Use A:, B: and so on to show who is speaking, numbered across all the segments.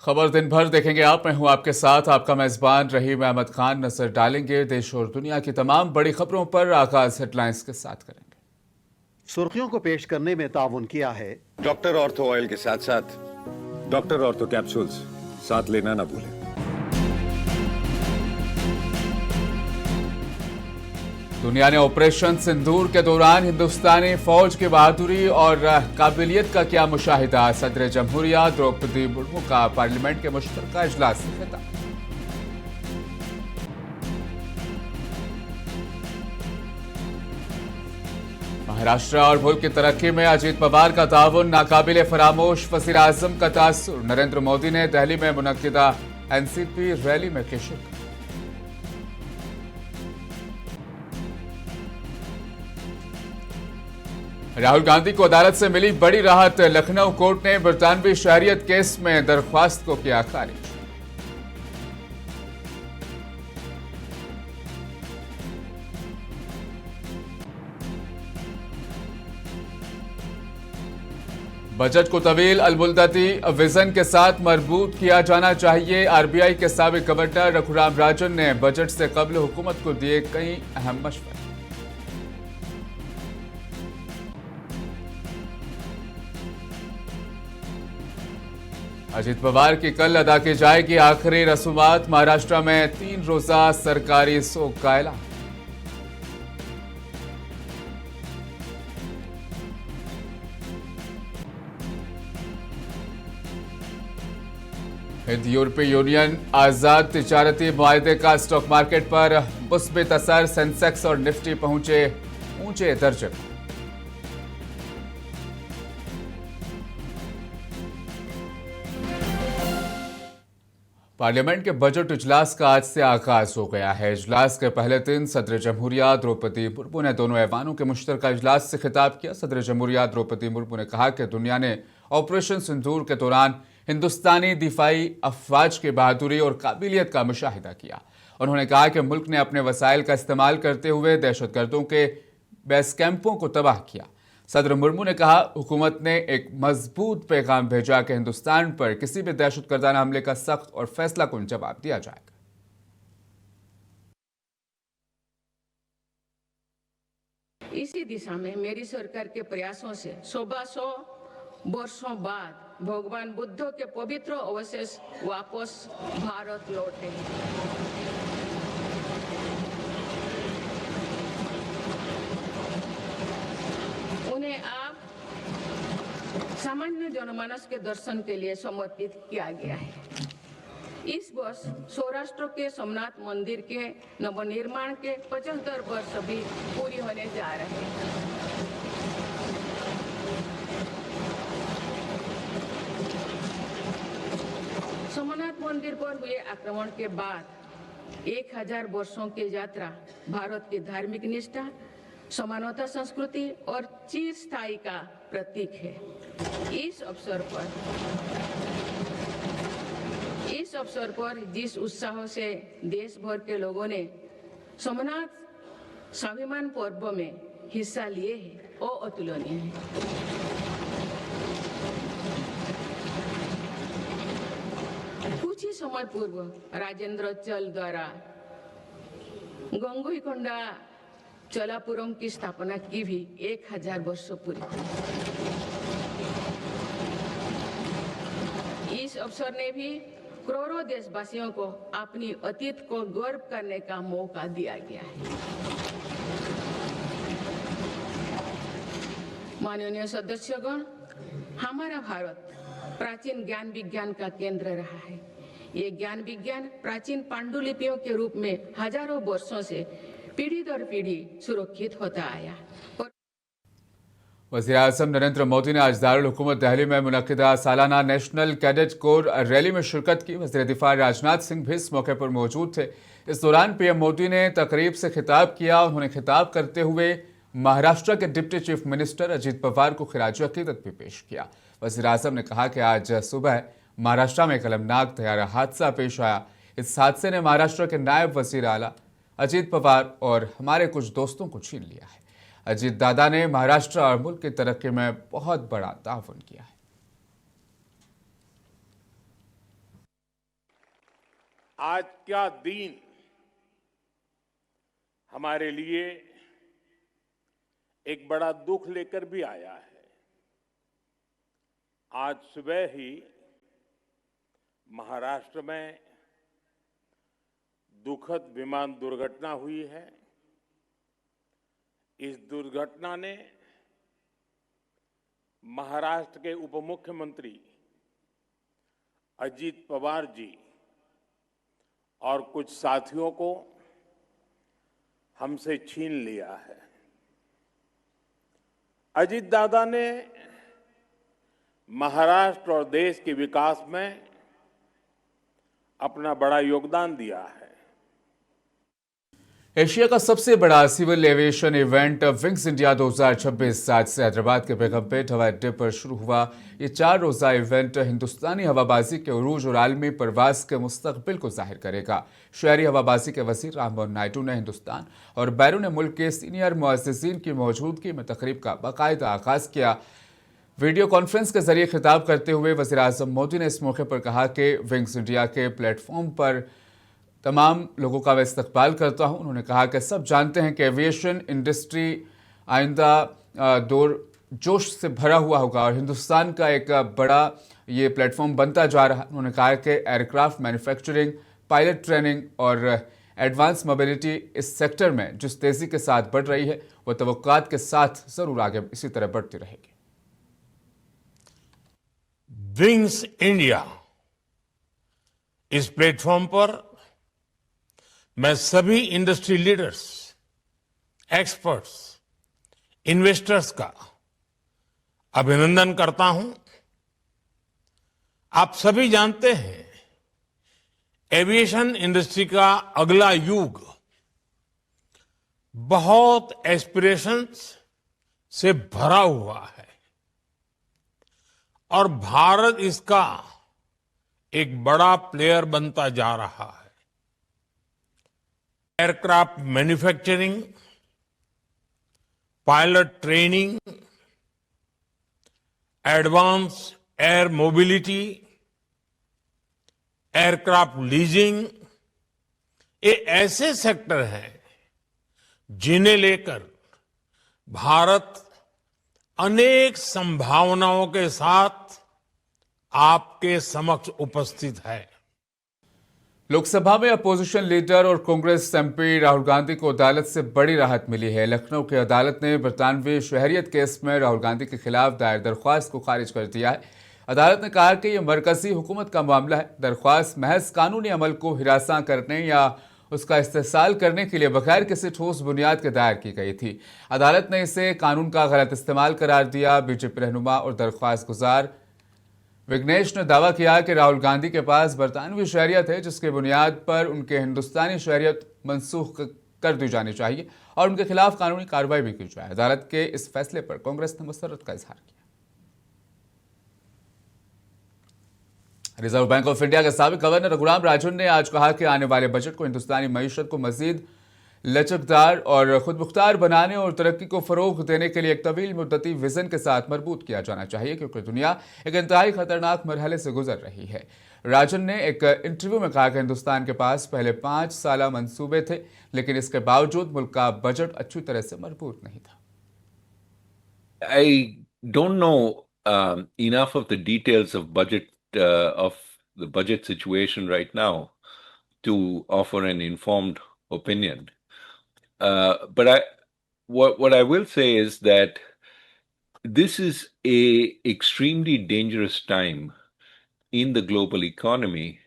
A: खबर दिन भर देखेंगे आप। मैं हूं आपके साथ आपका मेजबान रहीम अहमद खान। नजर डालेंगे देश और दुनिया की तमाम बड़ी खबरों पर। आगाज हेडलाइंस के साथ करेंगे।
B: सुर्खियों को पेश करने में ताउन किया है
C: डॉक्टर ऑर्थो ऑयल के साथ साथ
D: डॉक्टर ऑर्थो कैप्सूल्स साथ लेना ना भूलें।
A: दुनिया ने ऑपरेशन सिंदूर के दौरान हिंदुस्तानी फौज की बहादुरी और काबिलियत का किया मुशाहिदा। सदर जमहूरिया द्रौपदी मुर्मू का पार्लियामेंट के मुश्तरका इजलास से खिताब। महाराष्ट्र और मुल्क की तरक्की में अजीत पवार का ताउन नाकाबिले फरामोश। वज़ीर आज़म का तासुर। नरेंद्र मोदी ने दिल्ली में मुनक्किदा एनसीपी रैली में की शिरकत। राहुल गांधी को अदालत से मिली बड़ी राहत। लखनऊ कोर्ट ने बरतानवी शहरियत केस में दरख्वास्त को किया खारिज। बजट को तवील अलमुद्दती विजन के साथ मरबूत किया जाना चाहिए। आरबीआई के साबिक गवर्नर रघुराम राजन ने बजट से कबल हुकूमत को दिए कई अहम मशवरे। अजीत पवार की कल अदा की जाएगी आखिरी रसूमात। महाराष्ट्र में 3 रोजा सरकारी शोक का ऐलान। हिंद यूरोपीय यूनियन आजाद तिजारती मुआहदे का स्टॉक मार्केट पर मुस्बित असर। सेंसेक्स और निफ्टी पहुंचे ऊंचे दर्जे पर। पार्लियामेंट के बजट इजलास का आज से आगाज हो गया है। इजलास के पहले दिन सदर जमहूरिया द्रौपदी मुर्मू ने दोनों ऐवानों के मुश्तरका इजलास से खिताब किया। सदर जमहूरिया द्रौपदी मुर्मू ने कहा कि दुनिया ने ऑपरेशन सिंदूर के दौरान हिंदुस्तानी दिफाई अफवाज की बहादुरी और काबिलियत का मुशाहिदा किया। उन्होंने कहा कि मुल्क ने अपने वसाइल का इस्तेमाल करते हुए दहशतगर्दों के बेस कैंपों को तबाह किया। सदर मुर्मू ने कहा, हुकूमत ने एक मजबूत पैगाम भेजा कि हिंदुस्तान पर किसी भी दहशतगर्दाना हमले का सख्त और फैसलाकुन जवाब दिया जाएगा।
E: इसी दिशा में मेरी सरकार के प्रयासों से 100 वर्षों बाद भगवान बुद्ध के पवित्र अवशेष वापस भारत लौटे। उन्हें आप सामान्य जनमानस के दर्शन के लिए समर्पित किया गया है। इस वर्ष सौराष्ट्र के सोमनाथ मंदिर के नवनिर्माण के 75 वर्ष भी पूरी होने जा रहे हैं। सोमनाथ मंदिर पर हुए आक्रमण के बाद 1000 वर्षों की यात्रा भारत की धार्मिक निष्ठा, समानता, संस्कृति और चिरस्थायी का प्रतीक है। इस अवसर पर जिस उत्साह से देश भर के लोगों ने सोमनाथ स्वाभिमान पर्व में हिस्सा लिए हैं, वो अतुलनीय है। कुछ ही समय पूर्व राजेंद्र चल द्वारा गंगईकोंडा चोलापुरम की स्थापना की भी 1000 वर्ष पूरी हुई। इस अवसर ने भी करोड़ों देशवासियों को अपनी अतीत को गर्व करने का मौका दिया गया है। माननीय सदस्यगण, हमारा भारत प्राचीन ज्ञान विज्ञान का केंद्र रहा है। ये ज्ञान विज्ञान प्राचीन पांडुलिपियों के रूप में हजारों वर्षों से पीढ़ी दर पीढ़ी सुरक्षित होता आया।
A: वज़ीर आज़म नरेंद्र मोदी ने आज दारुल हुकूमत दिल्ली में मुनक्किदा सालाना नेशनल कैडेट कोर रैली में शिरकत की। वज़ीर दिफा राजनाथ सिंह भी इस मौके पर मौजूद थे। इस दौरान पीएम मोदी ने तकरीब से खिताब किया। उन्होंने खिताब करते हुए महाराष्ट्र के deputy chief minister Ajit Pawar को खिराज अकीदत भी पेश किया। वज़ीर आज़म ने कहा कि आज सुबह महाराष्ट्र में एक अलमनाक तैयारा हादसा पेश आया। इस हादसे ने महाराष्ट्र के नायब वज़ीर आला अजीत पवार और हमारे कुछ दोस्तों को छीन लिया है। अजीत दादा ने महाराष्ट्र और मुल्क की तरक्की में बहुत बड़ा ताउन किया है।
F: आज का दिन हमारे लिए एक बड़ा दुख लेकर भी आया है। आज सुबह ही महाराष्ट्र में दुखद विमान दुर्घटना हुई है। इस दुर्घटना ने महाराष्ट्र के उप मुख्यमंत्री अजीत पवार जी और कुछ साथियों को हमसे छीन लिया है। अजीत दादा ने महाराष्ट्र और देश के विकास में अपना बड़ा योगदान दिया है।
A: एशिया का सबसे बड़ा civil aviation event wings India 2026 आज से हैदराबाद के बेगमपेट हवाई अड्डे पर शुरू हुआ। ये 4 रोजा इवेंट हिंदुस्तानी हवाबाजी के उरूज और आलमी परवाज के मुस्तकबिल को जाहिर करेगा। शहरी हवाबाजी के वजीर राममोहन नायडू ने हिंदुस्तान और बैरून मुल्क के सीनियर मुअज्जिजीन की मौजूदगी में तकरीब का बाकायदा आगाज किया। वीडियो कॉन्फ्रेंस के जरिए खिताब करते हुए वजीर आजम मोदी ने इस मौके पर कहा कि विंग्स इंडिया के प्लेटफॉर्म पर तमाम लोगों का मैं इस्तकबाल करता हूं। उन्होंने कहा कि सब जानते हैं कि एविएशन इंडस्ट्री आइंदा दौर जोश से भरा हुआ होगा और हिंदुस्तान का एक बड़ा ये प्लेटफॉर्म बनता जा रहा है। उन्होंने कहा कि एयरक्राफ्ट मैन्युफैक्चरिंग, पायलट ट्रेनिंग और एडवांस मोबिलिटी इस सेक्टर में जिस तेजी के साथ बढ़ रही है वो तवक्कुआत के साथ जरूर आगे इसी तरह बढ़ती रहेगी।
F: विंग्स इंडिया इस प्लेटफॉर्म पर मैं सभी इंडस्ट्री लीडर्स, एक्सपर्ट्स, इन्वेस्टर्स का अभिनंदन करता हूं। आप सभी जानते हैं एविएशन इंडस्ट्री का अगला युग बहुत एस्पिरेशंस से भरा हुआ है और भारत इसका एक बड़ा प्लेयर बनता जा रहा है। Aircraft manufacturing, pilot training, advance air mobility, aircraft leasing, ये ऐसे सेक्टर हैं जिन्हें लेकर भारत अनेक संभावनाओं के साथ आपके समक्ष उपस्थित है।
A: लोकसभा में अपोजिशन लीडर और कांग्रेस एमपी राहुल गांधी को अदालत से बड़ी राहत मिली है। लखनऊ की अदालत ने बरतानवी शहरियत केस में राहुल गांधी के खिलाफ दायर दरख्वास्त को खारिज कर दिया है। अदालत ने कहा कि यह मरकजी हुकूमत का मामला है। दरख्वास्त महज कानूनी अमल को हिरासा करने या उसका इस्तेसाल करने के लिए बगैर किसी ठोस बुनियाद के दायर की गई थी। अदालत ने इसे कानून का गलत इस्तेमाल करार दिया। बीजेपी रहनुमा और दरख्वास्त गुजार विघ्नेश ने दावा किया कि राहुल गांधी के पास बरतानवी शहरियत है जिसके बुनियाद पर उनके हिंदुस्तानी शहरियत मनसूख कर दी जानी चाहिए और उनके खिलाफ कानूनी कार्रवाई भी की जाए। अदालत के इस फैसले पर कांग्रेस ने मसरत का इजहार किया। रिजर्व बैंक ऑफ इंडिया के साबिक गवर्नर रघुराम राजन ने आज कहा कि आने वाले बजट को हिंदुस्तानी मईशत को मजीद लचकदार और खुदमुख्तार बनाने और तरक्की को फरोग देने के लिए एक तवील मुद्दती विजन के साथ मजबूत किया जाना चाहिए क्योंकि दुनिया एक इंतहाई खतरनाक मरहले से गुजर रही है। राजन ने एक इंटरव्यू में कहा कि हिंदुस्तान के पास पहले 5 साला मंसूबे थे लेकिन इसके बावजूद मुल्क का बजट अच्छी तरह से मजबूत नहीं था।
G: I don't know enough of the details of the budget situation right now to offer an informed opinion. But what I will say is that this is a extremely dangerous time in the global economy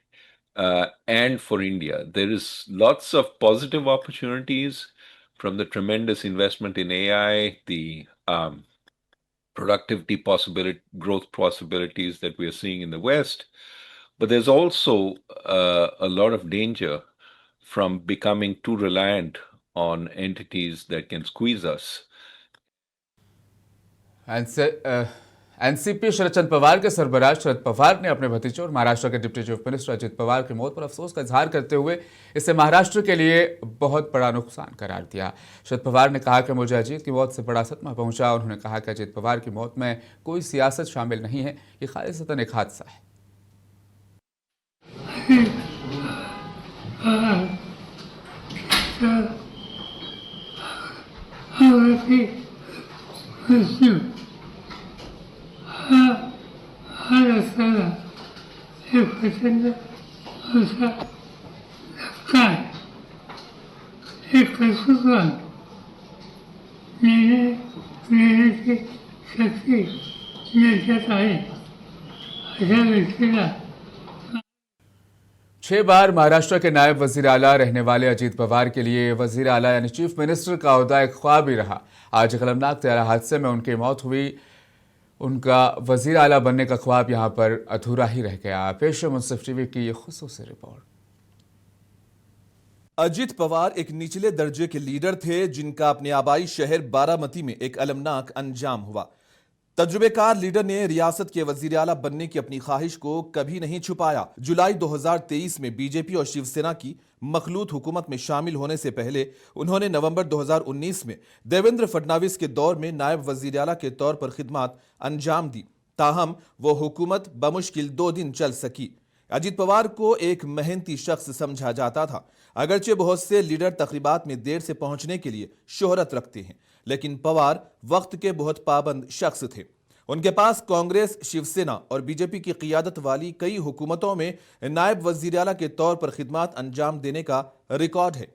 G: and for India. There is lots of positive opportunities from the tremendous investment in AI, the productivity growth possibilities that we are seeing in the West. But there's also a lot of danger from becoming too reliant on entities that can squeeze us.
A: NCP Sharad Chandra Pawar के सरबराह शरद पवार ने अपने भतीजे और महाराष्ट्र के deputy chief minister Ajit Pawar की मौत पर अफसोस का इजहार करते हुए इसे महाराष्ट्र के लिए बहुत बड़ा नुकसान करार दिया। शरद पवार ने कहा कि मुझे अजीत की मौत से बड़ा सदमा पहुंचा। उन्होंने कहा कि अजित पवार की मौत में कोई सियासत शामिल नहीं है, ये खालिसतन एक हादसा है। छह बार महाराष्ट्र के नायब वजीर आला रहने वाले अजीत पवार के लिए वजीर आला यानी चीफ मिनिस्टर का ओहदा एक ख्वाब ही रहा। आज कलमनाक तैयारा हादसे में उनकी मौत हुई। उनका वजीर आला बनने का ख्वाब यहां पर अधूरा ही रह गया। पेश है मुंसिफ टीवी की ये खुसूसी रिपोर्ट।
H: अजीत पवार एक निचले दर्जे के लीडर थे जिनका अपने आबाई शहर बारामती में एक अलमनाक अंजाम हुआ। तजुर्बेकार लीडर ने रियासत के वजीर आला बनने की अपनी ख्वाहिश को कभी नहीं छुपाया। जुलाई 2023 में बीजेपी और शिवसेना की मखलूत हुकूमत में शामिल होने से पहले उन्होंने नवंबर 2019 में देवेंद्र फडणवीस के दौर में नायब वजीर आला के तौर पर खिदमत अंजाम दी। ताहम वो हुकूमत बमुश्किल 2 दिन चल सकी। अजीत पवार को एक मेहनती शख्स समझा जाता था। अगरचे बहुत से लीडर तकरीबात में देर से पहुंचने के लिए शोहरत रखते हैं, लेकिन पवार वक्त के बहुत पाबंद शख्स थे। उनके पास कांग्रेस, शिवसेना और बीजेपी की क़ियादत वाली कई हुकूमतों में नायब वज़ीर आला के तौर पर खिदमत अंजाम देने का रिकॉर्ड है।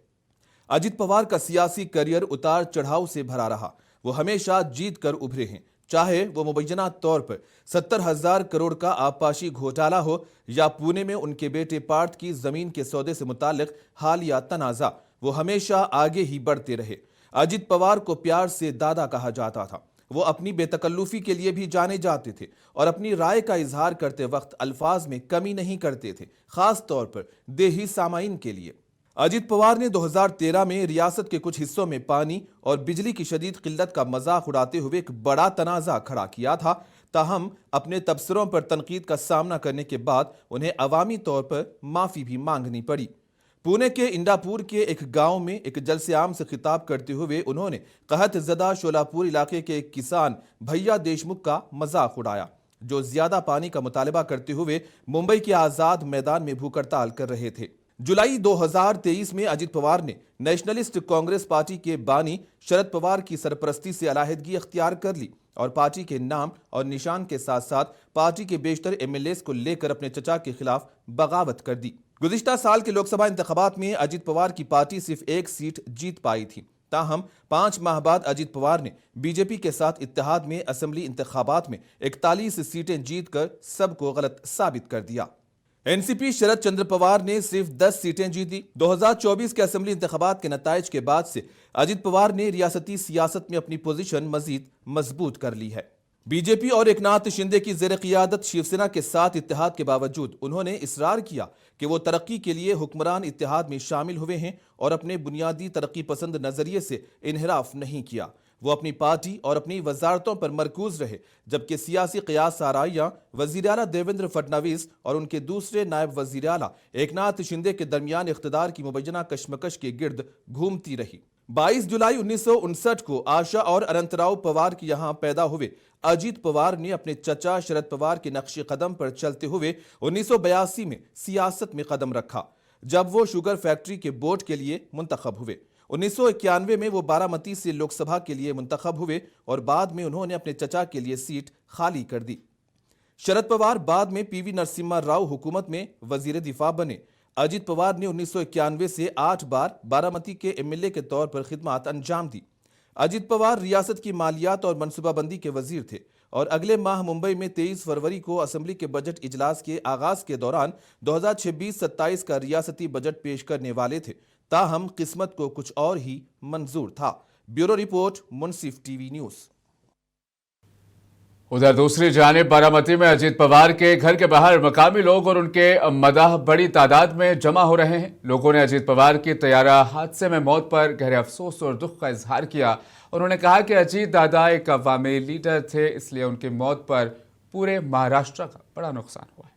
H: अजीत पवार का सियासी करियर उतार चढ़ाव से भरा रहा। वो हमेशा जीत कर उभरे हैं, चाहे वो मुबैना तौर पर 70,000 करोड़ का आबपाशी घोटाला हो या पुणे में उनके बेटे पार्थ की जमीन के सौदे से मुतालिक हालिया तनाज़ा, वो हमेशा आगे ही बढ़ते रहे। अजीत पवार को प्यार से दादा कहा जाता था। वो अपनी बेतकल्लुफी के लिए भी जाने जाते थे और अपनी राय का इजहार करते वक्त अल्फाज में कमी नहीं करते थे, खास तौर पर देही सामाइन के लिए। अजीत पवार ने 2013 में रियासत के कुछ हिस्सों में पानी और बिजली की शदीद किल्लत का मजाक उड़ाते हुए एक बड़ा तनाज़ा खड़ा किया था। ताहम अपने तबसरों पर तनकीद का सामना करने के बाद उन्हें अवामी तौर पर माफी भी मांगनी पड़ी। पुणे के इंडापुर के एक गांव में एक जलसे आम से खिताब करते हुए उन्होंने कहत ज़दा शोलापुर इलाके के एक किसान भैया देशमुख का मजाक उड़ाया, जो ज्यादा पानी का मुतालबा करते हुए मुंबई के आजाद मैदान में भूख हड़ताल कर रहे थे। जुलाई 2023 में अजीत पवार ने नेशनलिस्ट कांग्रेस पार्टी के बानी शरद पवार की सरपरस्ती से अलहदगी अख्तियार कर ली और पार्टी के नाम और निशान के साथ साथ पार्टी के बेशतर एमएलएस को लेकर अपने चचा के खिलाफ बगावत कर दी। गुज़िश्ता साल के लोकसभा इंतखाबात में अजीत पवार की पार्टी सिर्फ एक सीट जीत पाई थी। ताहम 5 माह बाद अजीत पवार ने बीजेपी के साथ इत्तेहाद में असेंबली इंतखाबात में 41 सीटें जीतकर सबको गलत साबित कर दिया। एनसीपी शरद चंद्र पवार ने सिर्फ 10 सीटें जीती। 2024 के असेंबली इंतखाबात के नताइज के बाद से अजीत पवार ने रियासती सियासत में अपनी पोजीशन मजीद मजबूत कर ली है। बीजेपी और एकनाथ शिंदे की ज़ेर क़ियादत शिवसेना के साथ इत्तेहाद के बावजूद उन्होंने इसरार किया कि वो तरक्की के लिए हुक्मरान इत्तेहाद में शामिल हुए हैं और अपने बुनियादी तरक्की पसंद नजरिए से इनहराफ नहीं किया। वो अपनी पार्टी और अपनी वजारतों पर मरकूज रहे, जबकि सियासी क़ियास आराइयाँ वज़ीर आला देवेंद्र फडणवीस और उनके दूसरे नायब वज़ीर आला एकनाथ शिंदे के दरमियान इख्तिदार की मुबैना कशमकश के गिर्द घूमती रही। 22 जुलाई 1959 को आशा और अनंतराव पवार के यहाँ पैदा हुए अजीत पवार ने अपने चचा शरद पवार के नक्शे कदम पर चलते हुए 1982 में सियासत में कदम रखा, जब वो शुगर फैक्ट्री के बोर्ड के लिए मुंतखब हुए। 1991 में वो बारामती से लोकसभा के लिए मुंतखब हुए और बाद में उन्होंने अपने चचा के लिए सीट खाली कर दी। शरद पवार बाद में पीवी नरसिम्हा राव हुकूमत में वजीर दिफा बने। अजीत पवार ने 1991 से 8 बार बारामती के एमएलए के तौर पर खिदमत अंजाम दी। अजीत पवार रियासत की मालियात और मनसूबाबंदी के वजीर थे और अगले माह मुंबई में 23 फरवरी को असेंबली के बजट इजलास के आगाज के दौरान 2026-27 का रियासती बजट पेश करने वाले थे। ताहम किस्मत को कुछ और ही मंजूर था। ब्यूरो रिपोर्ट, मुंसिफ टीवी न्यूज़।
A: उधर दूसरी जानिब बारामती में अजीत पवार के घर के बाहर मकामी लोग और उनके मदाह बड़ी तादाद में जमा हो रहे हैं। लोगों ने अजीत पवार की तैयारा हादसे में मौत पर गहरे अफसोस और दुख का इजहार किया। उन्होंने कहा कि अजीत दादा एक अवामी लीडर थे, इसलिए उनकी मौत पर पूरे महाराष्ट्र का बड़ा नुकसान हुआ है।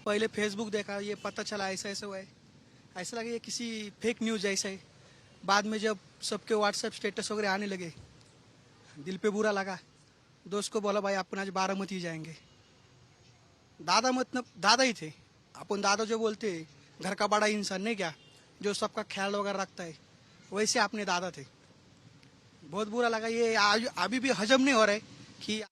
I: पहले फेसबुक देखा, ये पता चला ऐसा ऐसा हुआ है, ऐसा लगा ये किसी फेक न्यूज़ जैसा है। बाद में जब सबके व्हाट्सएप स्टेटस वगैरह आने लगे, दिल पे बुरा लगा। दोस्त को बोला भाई अपन आज बारामती जाएंगे, दादा मतलब दादा ही थे। अपन दादा जो बोलते हैं, घर का बड़ा इंसान नहीं क्या, जो सबका ख्याल वगैरह रखता है, वैसे अपने दादा थे। बहुत बुरा लगा, ये अभी भी हजम नहीं हो रहा है कि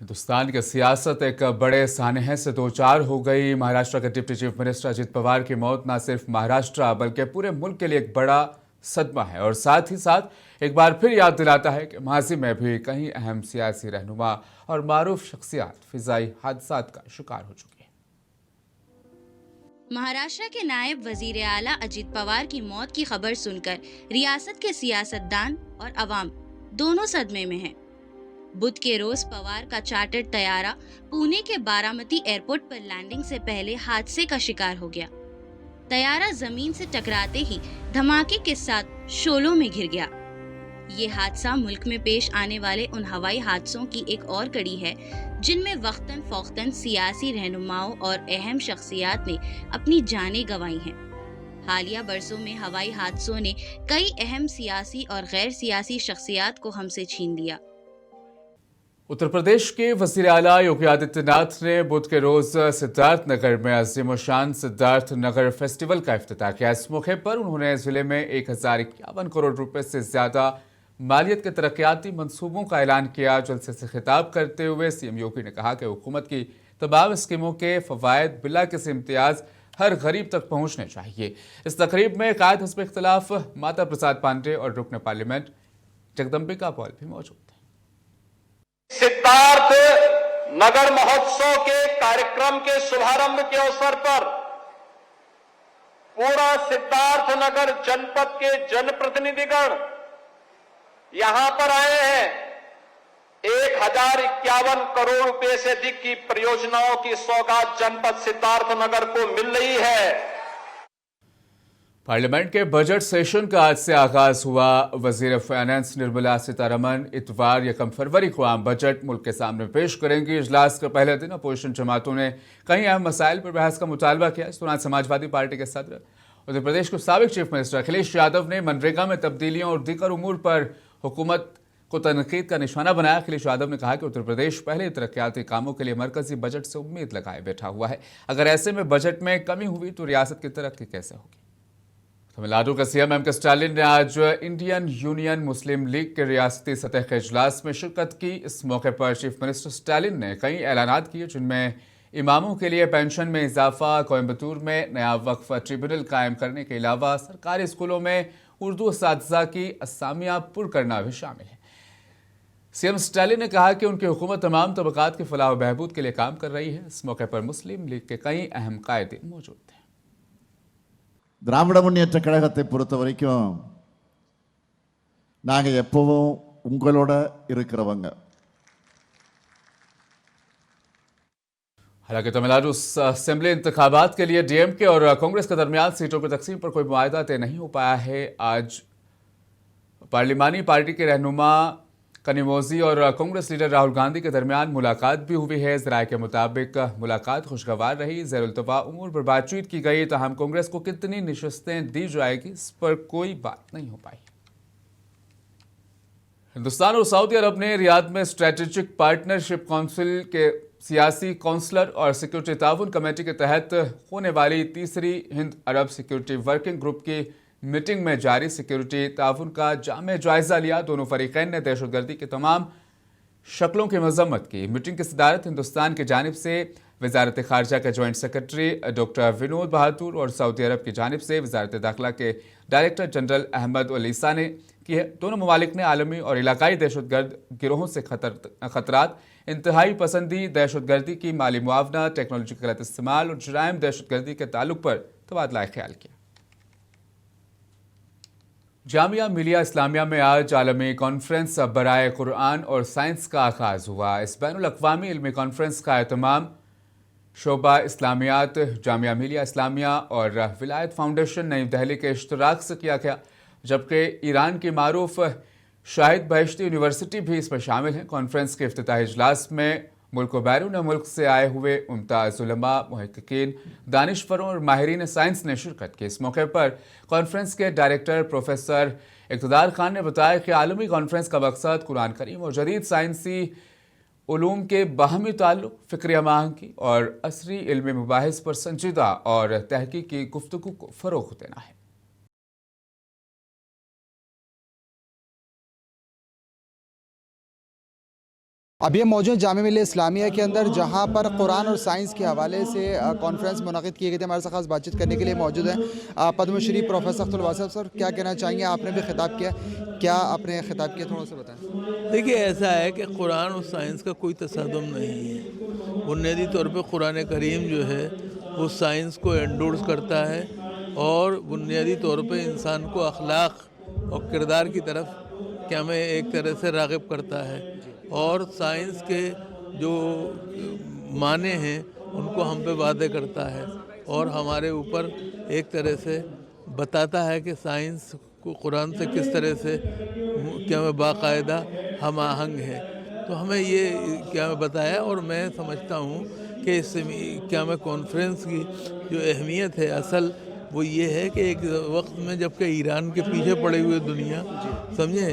A: हिंदुस्तान की सियासत एक बड़े सानहे से दो चार हो गई। महाराष्ट्र के deputy chief minister Ajit Pawar की मौत न सिर्फ महाराष्ट्र बल्कि पूरे मुल्क के लिए एक बड़ा सदमा है और साथ ही साथ एक बार फिर याद दिलाता है कि माजी में भी कई अहम सियासी रहनुमा और मारूफ शख्सियात फिजाई हादसात का शिकार हो चुकी है।
J: महाराष्ट्र के नायब वजीर आला अजित पवार की मौत की खबर सुनकर रियासत के सियासतदान और अवाम दोनों सदमे में हैं। बुध के रोज पवार का चार्टर्ड तैयारा पुणे के बारामती एयरपोर्ट पर लैंडिंग से पहले हादसे का शिकार हो गया। तैयारा जमीन से टकराते ही धमाके के साथ शोलों में घिर गया। ये हादसा मुल्क में पेश आने वाले उन हवाई हादसों की एक और कड़ी है जिनमें वक्तन फौक्तन सियासी रहनुमाओं और अहम शख्सियात ने अपनी जानें गंवाई हैं। हालिया बरसों में हवाई हादसों ने कई अहम सियासी और गैर सियासी शख्सियात को हमसे छीन लिया।
A: उत्तर प्रदेश के वजीर आला योगी आदित्यनाथ ने बुध के रोज सिद्धार्थ नगर में अजीम शान सिद्धार्थ नगर फेस्टिवल का इफ्तिताह किया। इस मौके पर उन्होंने जिले में 1051 करोड़ रुपए से ज्यादा मालियत के तरक्याती मंसूबों का ऐलान किया। जलसे से खिताब करते हुए सीएम योगी ने कहा कि हुकूमत की तमाम स्कीमों के फवायद बिला किसी इम्तियाज हर गरीब तक पहुंचने चाहिए। इस तकरीब में कायद हिस्ब इख्तिलाफ माता प्रसाद पांडे और रुकन पार्लियामेंट जगदम्बिका पॉल भी मौजूद थे।
K: सिद्धार्थ नगर महोत्सव के कार्यक्रम के शुभारंभ के अवसर पर पूरा सिद्धार्थ नगर जनपद के जनप्रतिनिधिगण यहां पर आए हैं। 1051 करोड़ रुपए से अधिक की परियोजनाओं की सौगात जनपद सिद्धार्थ नगर को मिल रही है।
A: पार्लियामेंट के बजट सेशन का आज से आगाज हुआ। वजीर फाइनेंस निर्मला सीतारमण इतवार 1 फरवरी को आम बजट मुल्क के सामने पेश करेंगी। इजलास के पहले दिन अपोजिशन जमातों ने कई अहम मसाइल पर बहस का मुतालबा किया। इस दौरान समाजवादी पार्टी के सदर उत्तर प्रदेश के साबिक चीफ मिनिस्टर अखिलेश यादव ने मनरेगा में तब्दीलियों और दीगर उमूर पर हुकूमत को तनकीद का निशाना बनाया। अखिलेश यादव ने कहा कि उत्तर प्रदेश पहले तरक्याती कामों के लिए मरकजी बजट से उम्मीद लगाए बैठा हुआ है। अगर ऐसे में बजट में कमी हुई तो रियासत की तरक्की कैसे होगी। तमिलनाडु के सीएम एम के स्टालिन ने आज इंडियन यूनियन मुस्लिम लीग के रियासती सतह के इजलास में शिरकत की। इस मौके पर चीफ मिनिस्टर स्टालिन ने कई ऐलानात किए जिनमें इमामों के लिए पेंशन में इजाफा, कोयम्बतूर में नया वक्फ ट्रिब्यूनल कायम करने के अलावा सरकारी स्कूलों में उर्दू असातिज़ा की असामियां पुर करना भी शामिल है। सीएम स्टालिन ने कहा कि उनकी हुकूमत तमाम तबकात की फलाह व बहबूद के लिए काम कर रही है। इस मौके पर मुस्लिम लीग के कई अहम कायदीन मौजूद थे।
L: திராவிட முன்னேற்ற கழகத்தை பொறுத்த வரைக்கும் நாங்கள் எப்பவும் உங்களோட இருக்கிறவங்க।
A: हालांकि तमिलनाडु असेंबली इंतखाबात के लिए डीएमके और कांग्रेस के दरमियान सीटों की तकसीम पर कोई मुआहदा तय नहीं हो पाया है। आज पार्लिमानी पार्टी के रहनुमा कनिमोजी और कांग्रेस लीडर राहुल गांधी के दरमियान मुलाकात भी हुई है। जराये के मुताबिक मुलाकात खुशगवार रही। ज़ेरुल्तवा उमूर पर बातचीत की गई। तहम कांग्रेस को कितनी नशस्तें दी जाएगी इस पर कोई बात नहीं हो पाई। हिंदुस्तान और सऊदी अरब ने रियाद में स्ट्रेटेजिक पार्टनरशिप काउंसिल के सियासी काउंसलर और सिक्योरिटी ताउन कमेटी के तहत होने वाली तीसरी हिंद अरब सिक्योरिटी वर्किंग ग्रुप की मीटिंग में जारी सिक्योरिटी ताउन का जामे जायजा लिया। दोनों फरीकैन ने दहशतगर्दी के तमाम शक्लों की मजम्मत की। मीटिंग की सदारत हिंदुस्तान की जानिब से वजारत खारजा के जॉइंट सेक्रेटरी डॉक्टर विनोद बहादुर और सऊदी अरब की जानिब से वजारत दाखिला के डायरेक्टर जनरल अहमद अलीसा ने की है। दोनों ममालिक ने आलमी और इलाकाई दहशतगर्द गिरोहों से खतरात, इंतहाई पसंदी, दहशतगर्दी की माली मुआवना, टेक्नोलॉजी का गलत इस्तेमाल और जराइम दहशतगर्दी के ताल्लुक पर तबादला ख्याल किया। जामिया मिलिया इस्लामिया में आज आलमी कॉन्फ्रेंस बराए कुरान और साइंस का आगाज हुआ। इस बैनुल-अक़वामी इल्मी कॉन्फ्रेंस का एहतमाम शोबा इस्लामियात, जामिया मिलिया इस्लामिया और विलायत फाउंडेशन नई दिल्ली के इश्तराक से किया गया, जबकि ईरान की मारूफ शाहिद बहिश्ती यूनिवर्सिटी भी इसमें शामिल है। कॉन्फ्रेंस के इफ्तिताही इजलास में मुल्क व बैरून मुल्क से आए हुए मुमताज़ उलमा, मुहक्किकीन, दानिशवरों और माहिरीन साइंस ने शिरकत की। इस मौके पर कॉन्फ्रेंस के डायरेक्टर प्रोफेसर इक़्तिदार खान ने बताया कि आलमी कॉन्फ्रेंस का मकसद कुरान करीम और जदीद साइंसी उलूम के बाहमी ताल्लुक, फ़िक्र मांगी और असरी इल्मी मुबाहिस पर संजीदा और तहकीकी गुफ्तगू को फ़रोग़ देना है।
M: अब ये मौजूद जामिया मिल्लिया इस्लामिया के अंदर, जहाँ पर कुरान और साइंस के हवाले से कॉन्फ्रेंस मुनक़िद किए गए थे। हमारे साथ खास बातचीत करने के लिए मौजूद हैं पद्मश्री प्रोफेसर अख्तरुल वासिफ़ सर। क्या कहना चाहेंगे? आपने भी खिताब किया, क्या आपने खिताब किया, थोड़ा सा बताएं।
N: देखिए, ऐसा है कि कुरान और साइंस का कोई तसादुम नहीं है। बुनियादी तौर पर कुरान करीम जो है वो साइंस को एंडोर्स करता है और बुनियादी तौर पर इंसान को अखलाक और किरदार की तरफ क्या में एक तरह से राग़िब करता है और साइंस के जो माने हैं उनको हम पे वादे करता है और हमारे ऊपर एक तरह से बताता है कि साइंस को कुरान से किस तरह से क्या में बाकायदा हम आहंग है। तो हमें ये क्या में बताया और मैं समझता हूँ कि इस क्या में कॉन्फ्रेंस की जो अहमियत है असल वो ये है कि एक वक्त में जबकि ईरान के पीछे पड़े हुए दुनिया समझे,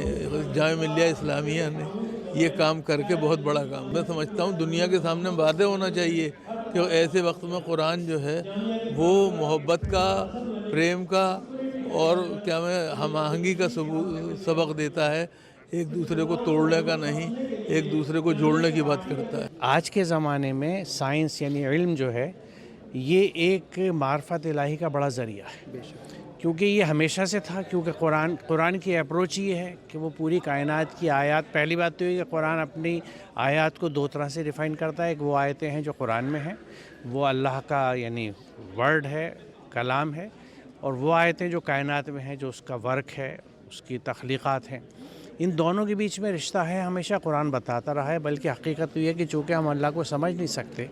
N: जामिया मिल्लिया इस्लामिया ने ये काम करके बहुत बड़ा काम, मैं समझता हूँ दुनिया के सामने वादे होना चाहिए कि ऐसे वक्त में कुरान जो है वो मोहब्बत का, प्रेम का और क्या में हम आहंगी का सबक देता है। एक दूसरे को तोड़ने का नहीं, एक दूसरे को जोड़ने की बात करता है।
O: आज के ज़माने में साइंस यानी इल्म जो है ये एक मार्फत इलाही का बड़ा ज़रिया है, क्योंकि ये हमेशा से था। क्योंकि कुरान की अप्रोच ये है कि वो पूरी कायनात की आयत, पहली बात तो ये कि कुरान अपनी आयत को दो तरह से डिफ़ाइन करता है। एक वो आयतें हैं जो कुरान में हैं, वो अल्लाह का यानी वर्ड है, कलाम है, और वो आयतें जो कायनात में हैं, जो उसका वर्क है, उसकी तख्लीक़ात हैं। इन दोनों के बीच में रिश्ता है, हमेशा कुरान बताता रहा है। बल्कि हकीकत तो ये है कि चूँकि हम अल्लाह को समझ नहीं सकते,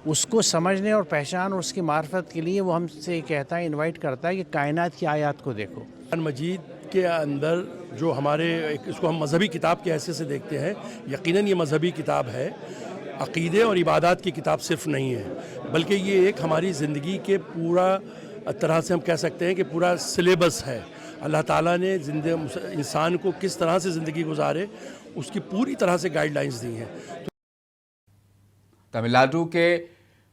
O: उसको समझने और पहचान और उसकी मार्फत के लिए वो हमसे कहता है, इनवाइट करता है कि कायनात की आयत को देखो।
P: कुरान मजीद के अंदर जो हमारे इसको हम मजहबी किताब के हैसियत से देखते हैं, यकीनन ये मजहबी किताब है, अक़ीदे और इबादत की किताब सिर्फ नहीं है, बल्कि ये एक हमारी ज़िंदगी के पूरा तरह से हम कह सकते हैं कि पूरा सिलेबस है। अल्लाह ताला ने इंसान को किस तरह से ज़िंदगी गुजारे उसकी पूरी तरह से गाइडलाइंस दी हैं।
A: तमिलनाडु के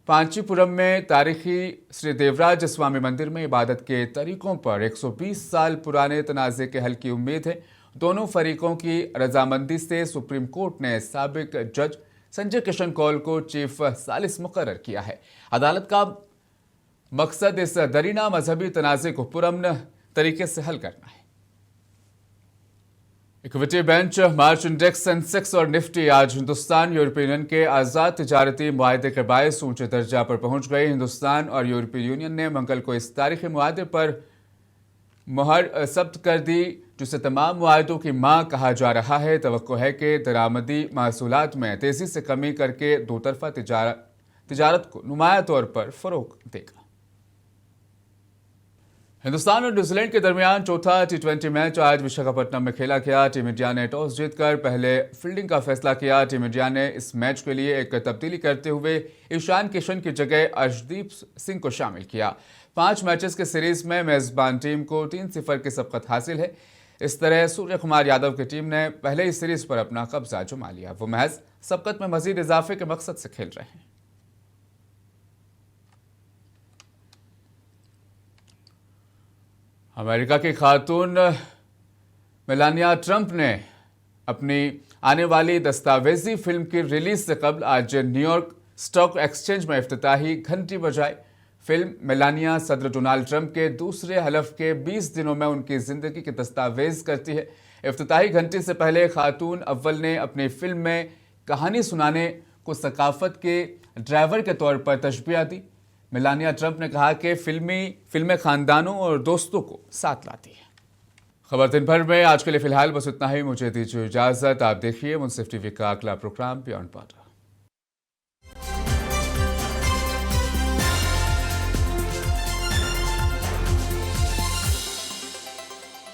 A: पांचीपुरम में तारीखी श्री देवराज स्वामी मंदिर में इबादत के तरीकों पर 120 साल पुराने तनाज़े के हल की उम्मीद है। दोनों फरीकों की रजामंदी से सुप्रीम कोर्ट ने साबिक जज संजय किशन कौल को चीफ सालिस मुकर्रर किया है। अदालत का मकसद इस दरीना मजहबी तनाज़े को पुरअमन तरीके से हल करना है। इक्विटी बेंच मार्च इंडेक्स, सेंसेक्स और निफ्टी आज हिंदुस्तान यूरोपीय यूनियन के आज़ाद तिजारती मुआहदे के बायस ऊंचे दर्जा पर पहुंच गए। हिंदुस्तान और यूरोपीय यूनियन ने मंगल को इस तारीखी मुआहदे पर मुहर जब्त कर दी, जिसे तमाम मुआहदों की मां कहा जा रहा है। तवक्को है कि दरामदी महसूलात में तेजी से कमी करके दो तरफा तिजारत को नुमाया तौर पर फरोग देगा। हिंदुस्तान और न्यूजीलैंड के दरमियान चौथा T20 मैच आज विशाखापट्टनम में खेला गया। टीम इंडिया ने टॉस जीतकर पहले फील्डिंग का फैसला किया। टीम इंडिया ने इस मैच के लिए एक तब्दीली करते हुए ईशान किशन की जगह अर्शदीप सिंह को शामिल किया। 5 मैचेस के सीरीज में मेजबान टीम को 3-0 की सबकत हासिल है। इस तरह सूर्य कुमार यादव की टीम ने पहले ही सीरीज पर अपना कब्जा जमा लिया। वो महज सबकत में मजीद इजाफे के मकसद से खेल रहे हैं। अमेरिका की खातून मेलानिया ट्रंप ने अपनी आने वाली दस्तावेजी फिल्म की रिलीज से कबल आज न्यूयॉर्क स्टॉक एक्सचेंज में इफ्तिताही घंटी बजाई। फिल्म मेलानिया सदर डोनाल्ड ट्रंप के दूसरे हलफ के 20 दिनों में उनकी जिंदगी की दस्तावेज करती है। इफ्तिताही घंटी से पहले खातून अव्वल ने अपनी फिल्म में कहानी सुनाने को सकाफत के ड्राइवर के तौर पर तशबीह दी। मेलानिया ट्रंप ने कहा कि फिल्में खानदानों और दोस्तों को साथ लाती है। खबर दिन भर में आज के लिए फिलहाल बस इतना ही। मुझे दीजिए इजाजत। आप देखिए मुंसिफ टीवी का अगला प्रोग्राम बियॉन्ड बॉर्डर।